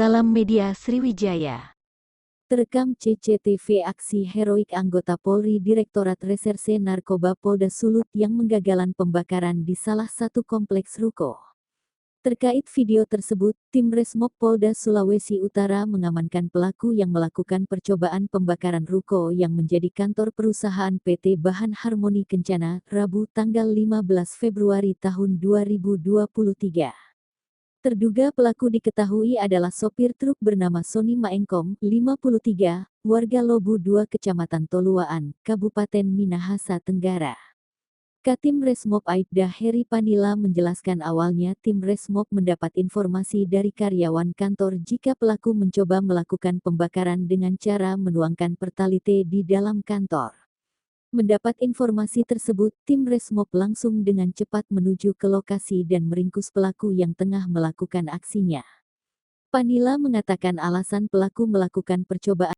Salam Media Sriwijaya. Terekam CCTV aksi heroik anggota Polri Direktorat Reserse Narkoba Polda Sulut yang menggagalan pembakaran di salah satu kompleks ruko. Terkait video tersebut, tim Resmob Polda Sulawesi Utara mengamankan pelaku yang melakukan percobaan pembakaran ruko yang menjadi kantor perusahaan PT Bahan Harmoni Kencana, Rabu tanggal 15 Februari tahun 2023. Terduga pelaku diketahui adalah sopir truk bernama Sony Maengkom, 53, warga Lobu 2 Kecamatan Toluaan, Kabupaten Minahasa Tenggara. Katim Resmob Aibda Heri Panila menjelaskan awalnya tim Resmob mendapat informasi dari karyawan kantor jika pelaku mencoba melakukan pembakaran dengan cara menuangkan pertalite di dalam kantor. Mendapat informasi tersebut, tim Resmob langsung dengan cepat menuju ke lokasi dan meringkus pelaku yang tengah melakukan aksinya. Panila mengatakan alasan pelaku melakukan percobaan